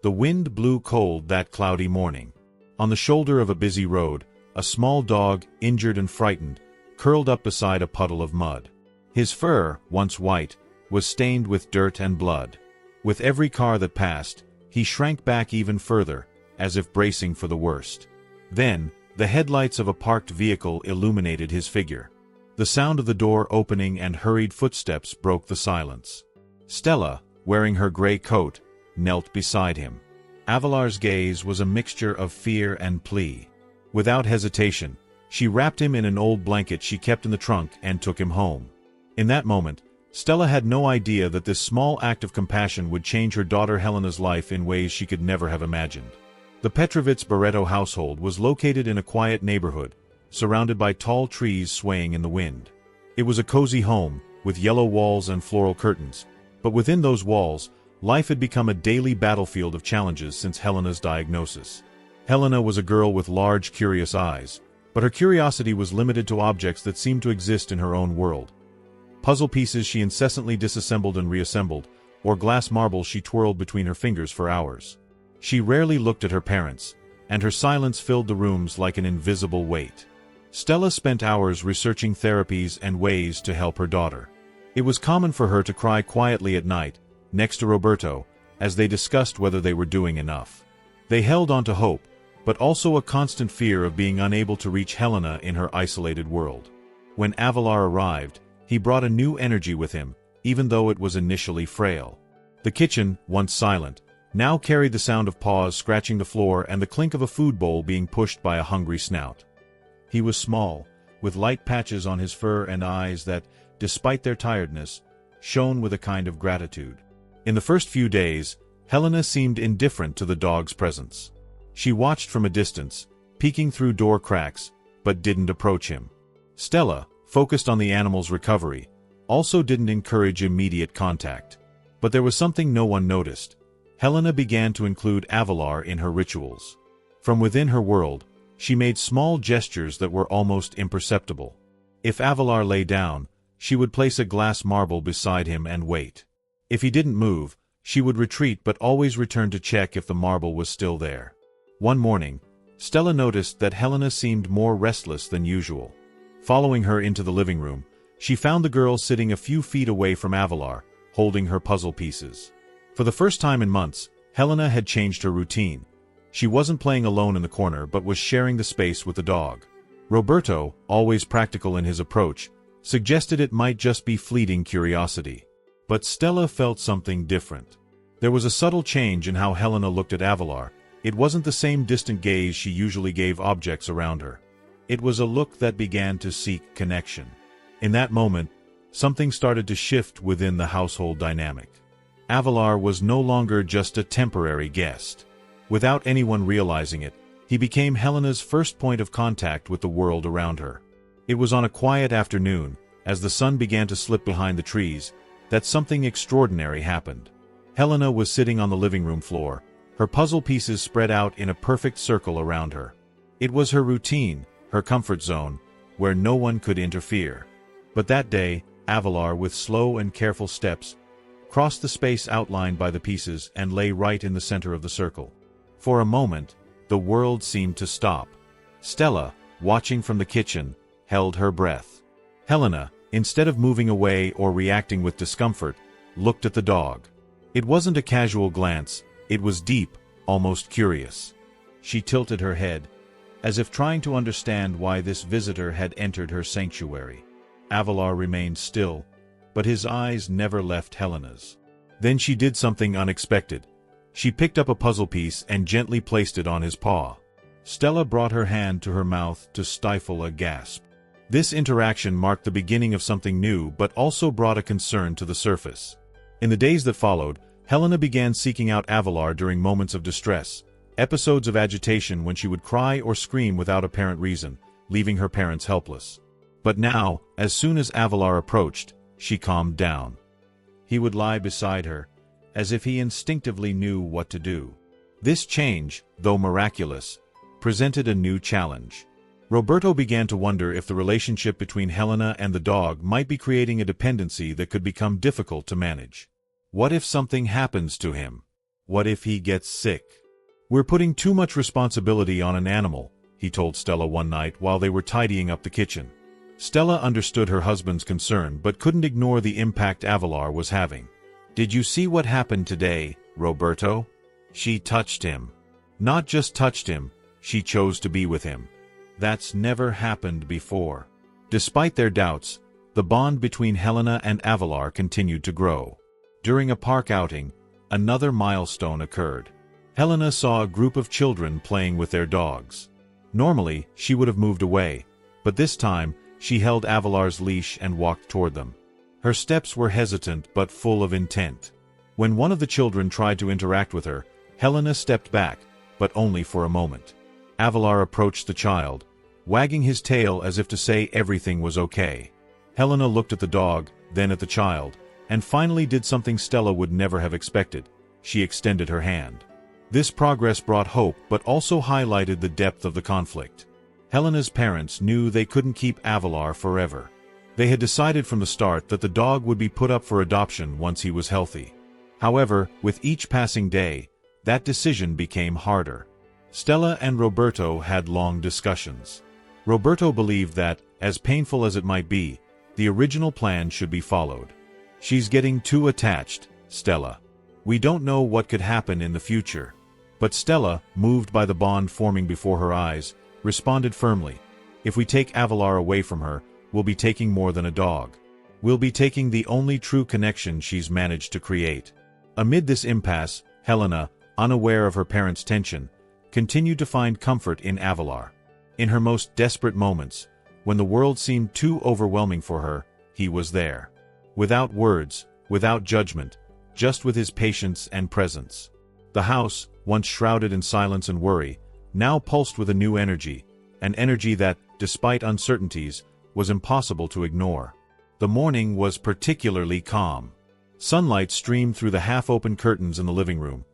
The wind blew cold that cloudy morning. On the shoulder of a busy road, a small dog, injured and frightened, curled up beside a puddle of mud. His fur, once white, was stained with dirt and blood. With every car that passed, he shrank back even further, as if bracing for the worst. Then, the headlights of a parked vehicle illuminated his figure. The sound of the door opening and hurried footsteps broke the silence. Stella, wearing her gray coat, knelt beside him. Avelar's gaze was a mixture of fear and plea. Without hesitation, she wrapped him in an old blanket she kept in the trunk and took him home. In that moment, Stella had no idea that this small act of compassion would change her daughter Helena's life in ways she could never have imagined. The Petrovitz-Barreto household was located in a quiet neighborhood, surrounded by tall trees swaying in the wind. It was a cozy home, with yellow walls and floral curtains, but within those walls, life had become a daily battlefield of challenges since Helena's diagnosis. Helena was a girl with large, curious eyes, but her curiosity was limited to objects that seemed to exist in her own world. Puzzle pieces she incessantly disassembled and reassembled, or glass marbles she twirled between her fingers for hours. She rarely looked at her parents, and her silence filled the rooms like an invisible weight. Stella spent hours researching therapies and ways to help her daughter. It was common for her to cry quietly at night, next to Roberto, as they discussed whether they were doing enough. They held on to hope, but also a constant fear of being unable to reach Helena in her isolated world. When Avelar arrived, he brought a new energy with him, even though it was initially frail. The kitchen, once silent, now carried the sound of paws scratching the floor and the clink of a food bowl being pushed by a hungry snout. He was small, with light patches on his fur and eyes that, despite their tiredness, shone with a kind of gratitude. In the first few days, Helena seemed indifferent to the dog's presence. She watched from a distance, peeking through door cracks, but didn't approach him. Stella, focused on the animal's recovery, also didn't encourage immediate contact. But there was something no one noticed. Helena began to include Avelar in her rituals. From within her world, she made small gestures that were almost imperceptible. If Avelar lay down, she would place a glass marble beside him and wait. If he didn't move, she would retreat but always return to check if the marble was still there. One morning, Stella noticed that Helena seemed more restless than usual. Following her into the living room, she found the girl sitting a few feet away from Avelar, holding her puzzle pieces. For the first time in months, Helena had changed her routine. She wasn't playing alone in the corner but was sharing the space with the dog. Roberto, always practical in his approach, suggested it might just be fleeting curiosity. But Stella felt something different. There was a subtle change in how Helena looked at Avelar. It wasn't the same distant gaze she usually gave objects around her. It was a look that began to seek connection. In that moment, something started to shift within the household dynamic. Avelar was no longer just a temporary guest. Without anyone realizing it, he became Helena's first point of contact with the world around her. It was on a quiet afternoon, as the sun began to slip behind the trees, that something extraordinary happened. Helena was sitting on the living room floor, her puzzle pieces spread out in a perfect circle around her. It was her routine, her comfort zone, where no one could interfere. But that day, Avelar, with slow and careful steps, crossed the space outlined by the pieces and lay right in the center of the circle. For a moment, the world seemed to stop. Stella, watching from the kitchen, held her breath. Helena, instead of moving away or reacting with discomfort, looked at the dog. It wasn't a casual glance, it was deep, almost curious. She tilted her head, as if trying to understand why this visitor had entered her sanctuary. Avelar remained still, but his eyes never left Helena's. Then she did something unexpected. She picked up a puzzle piece and gently placed it on his paw. Stella brought her hand to her mouth to stifle a gasp. This interaction marked the beginning of something new but also brought a concern to the surface. In the days that followed, Helena began seeking out Avelar during moments of distress, episodes of agitation when she would cry or scream without apparent reason, leaving her parents helpless. But now, as soon as Avelar approached, she calmed down. He would lie beside her, as if he instinctively knew what to do. This change, though miraculous, presented a new challenge. Roberto began to wonder if the relationship between Helena and the dog might be creating a dependency that could become difficult to manage. What if something happens to him? What if he gets sick? We're putting too much responsibility on an animal, he told Stella one night while they were tidying up the kitchen. Stella understood her husband's concern but couldn't ignore the impact Avelar was having. Did you see what happened today, Roberto? She touched him. Not just touched him, she chose to be with him. That's never happened before. Despite their doubts, the bond between Helena and Avelar continued to grow. During a park outing, another milestone occurred. Helena saw a group of children playing with their dogs. Normally, she would have moved away, but this time, she held Avelar's leash and walked toward them. Her steps were hesitant but full of intent. When one of the children tried to interact with her, Helena stepped back, but only for a moment. Avelar approached the child, wagging his tail as if to say everything was okay. Helena looked at the dog, then at the child, and finally did something Stella would never have expected. She extended her hand. This progress brought hope but also highlighted the depth of the conflict. Helena's parents knew they couldn't keep Avelar forever. They had decided from the start that the dog would be put up for adoption once he was healthy. However, with each passing day, that decision became harder. Stella and Roberto had long discussions. Roberto believed that, as painful as it might be, the original plan should be followed. She's getting too attached, Stella. We don't know what could happen in the future. But Stella, moved by the bond forming before her eyes, responded firmly. If we take Avelar away from her, we'll be taking more than a dog. We'll be taking the only true connection she's managed to create. Amid this impasse, Helena, unaware of her parents' tension, continued to find comfort in Avelar. In her most desperate moments, when the world seemed too overwhelming for her, he was there. Without words, without judgment, just with his patience and presence. The house, once shrouded in silence and worry, now pulsed with a new energy, an energy that, despite uncertainties, was impossible to ignore. The morning was particularly calm. Sunlight streamed through the half-open curtains in the living room,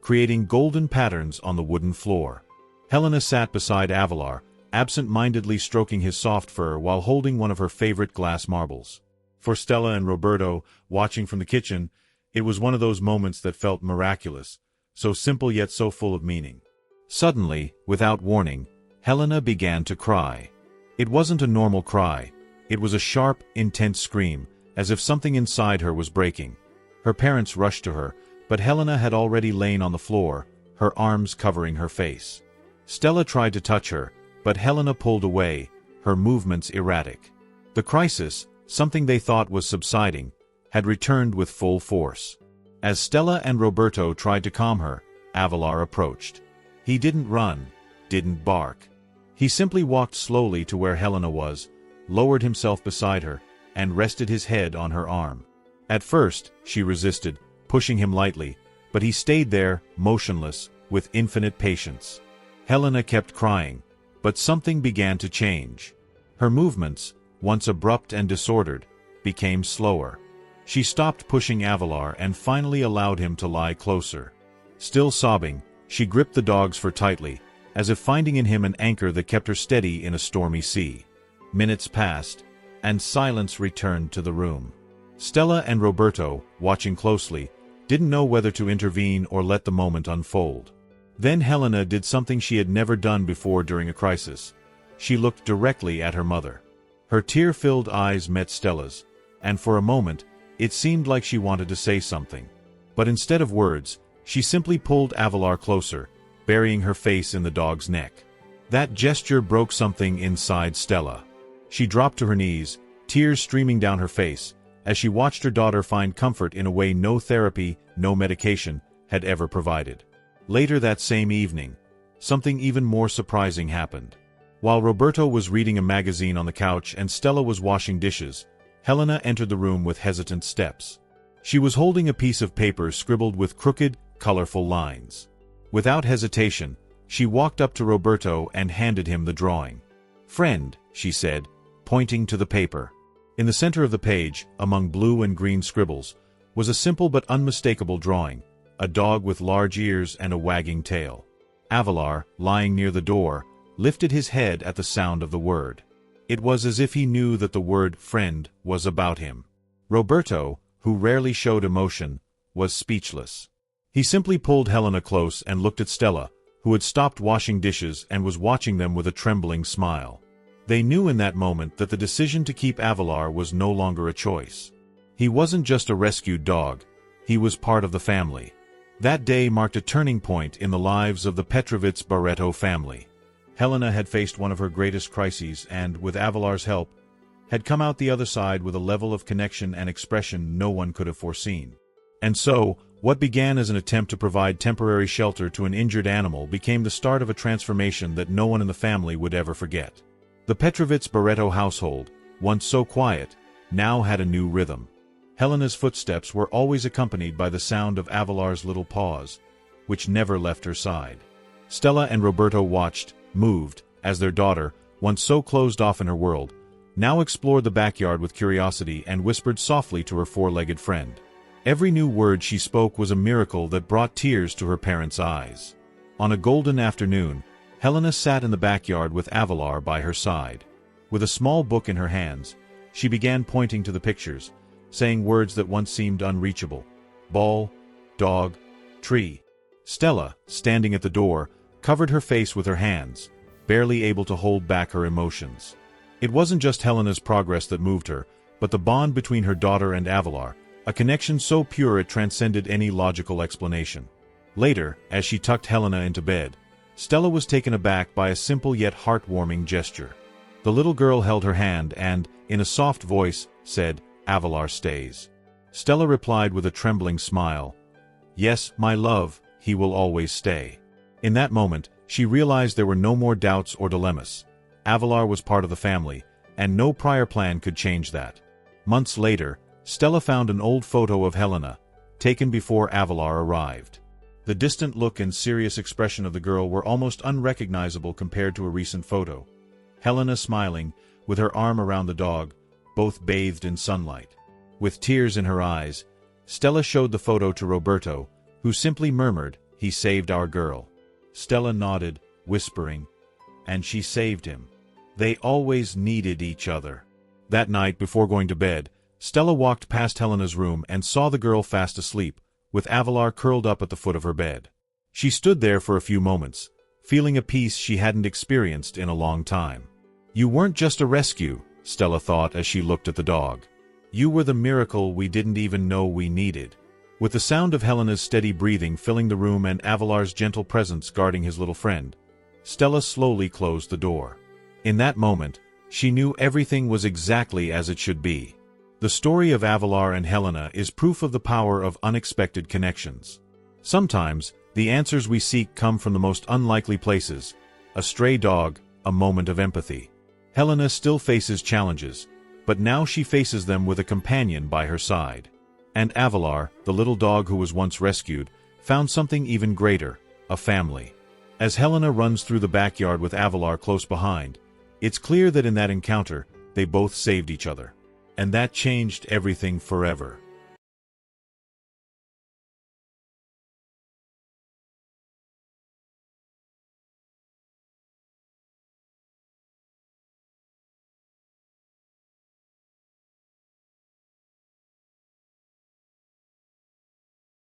creating golden patterns on the wooden floor. Helena sat beside Avelar, absent-mindedly stroking his soft fur while holding one of her favorite glass marbles. For Stella and Roberto, watching from the kitchen, it was one of those moments that felt miraculous, so simple yet so full of meaning. Suddenly, without warning, Helena began to cry. It wasn't a normal cry. It was a sharp, intense scream, as if something inside her was breaking. Her parents rushed to her, but Helena had already lain on the floor, her arms covering her face. Stella tried to touch her, but Helena pulled away, her movements erratic. The crisis, something they thought was subsiding, had returned with full force. As Stella and Roberto tried to calm her, Avelar approached. He didn't run, didn't bark. He simply walked slowly to where Helena was, lowered himself beside her, and rested his head on her arm. At first, she resisted, pushing him lightly, but he stayed there, motionless, with infinite patience. Helena kept crying, but something began to change. Her movements, once abrupt and disordered, became slower. She stopped pushing Avelar and finally allowed him to lie closer. Still sobbing, she gripped the dog's fur tightly, as if finding in him an anchor that kept her steady in a stormy sea. Minutes passed, and silence returned to the room. Stella and Roberto, watching closely, didn't know whether to intervene or let the moment unfold. Then Helena did something she had never done before during a crisis. She looked directly at her mother. Her tear-filled eyes met Stella's, and for a moment, it seemed like she wanted to say something. But instead of words, she simply pulled Avelar closer, burying her face in the dog's neck. That gesture broke something inside Stella. She dropped to her knees, tears streaming down her face, as she watched her daughter find comfort in a way no therapy, no medication, had ever provided. Later that same evening, something even more surprising happened. While Roberto was reading a magazine on the couch and Stella was washing dishes, Helena entered the room with hesitant steps. She was holding a piece of paper scribbled with crooked, colorful lines. Without hesitation, she walked up to Roberto and handed him the drawing. "Friend," she said, pointing to the paper. In the center of the page, among blue and green scribbles, was a simple but unmistakable drawing, a dog with large ears and a wagging tail. Avelar, lying near the door, lifted his head at the sound of the word. It was as if he knew that the word friend was about him. Roberto, who rarely showed emotion, was speechless. He simply pulled Helena close and looked at Stella, who had stopped washing dishes and was watching them with a trembling smile. They knew in that moment that the decision to keep Avelar was no longer a choice. He wasn't just a rescued dog, he was part of the family. That day marked a turning point in the lives of the Petrovitz-Barreto family. Helena had faced one of her greatest crises and, with Avelar's help, had come out the other side with a level of connection and expression no one could have foreseen. And so, what began as an attempt to provide temporary shelter to an injured animal became the start of a transformation that no one in the family would ever forget. The Petrovitz-Barreto household, once so quiet, now had a new rhythm. Helena's footsteps were always accompanied by the sound of Avelar's little paws, which never left her side. Stella and Roberto watched, moved, as their daughter, once so closed off in her world, now explored the backyard with curiosity and whispered softly to her four-legged friend. Every new word she spoke was a miracle that brought tears to her parents' eyes. On a golden afternoon, Helena sat in the backyard with Avelar by her side. With a small book in her hands, she began pointing to the pictures, saying words that once seemed unreachable. Ball, dog, tree. Stella, standing at the door, covered her face with her hands, barely able to hold back her emotions. It wasn't just Helena's progress that moved her, but the bond between her daughter and Avelar, a connection so pure it transcended any logical explanation. Later, as she tucked Helena into bed, Stella was taken aback by a simple yet heartwarming gesture. The little girl held her hand and, in a soft voice, said, "Avelar stays." Stella replied with a trembling smile, "Yes, my love, he will always stay." In that moment, she realized there were no more doubts or dilemmas. Avelar was part of the family, and no prior plan could change that. Months later, Stella found an old photo of Helena, taken before Avelar arrived. The distant look and serious expression of the girl were almost unrecognizable compared to a recent photo. Helena smiling, with her arm around the dog, both bathed in sunlight. With tears in her eyes, Stella showed the photo to Roberto, who simply murmured, "He saved our girl." Stella nodded, whispering, "And she saved him." They always needed each other. That night, before going to bed, Stella walked past Helena's room and saw the girl fast asleep, with Avelar curled up at the foot of her bed. She stood there for a few moments, feeling a peace she hadn't experienced in a long time. "You weren't just a rescue," Stella thought as she looked at the dog. "You were the miracle we didn't even know we needed." With the sound of Helena's steady breathing filling the room and Avelar's gentle presence guarding his little friend, Stella slowly closed the door. In that moment, she knew everything was exactly as it should be. The story of Avelar and Helena is proof of the power of unexpected connections. Sometimes, the answers we seek come from the most unlikely places: a stray dog, a moment of empathy. Helena still faces challenges, but now she faces them with a companion by her side. And Avelar, the little dog who was once rescued, found something even greater: a family. As Helena runs through the backyard with Avelar close behind, it's clear that in that encounter, they both saved each other. And that changed everything forever.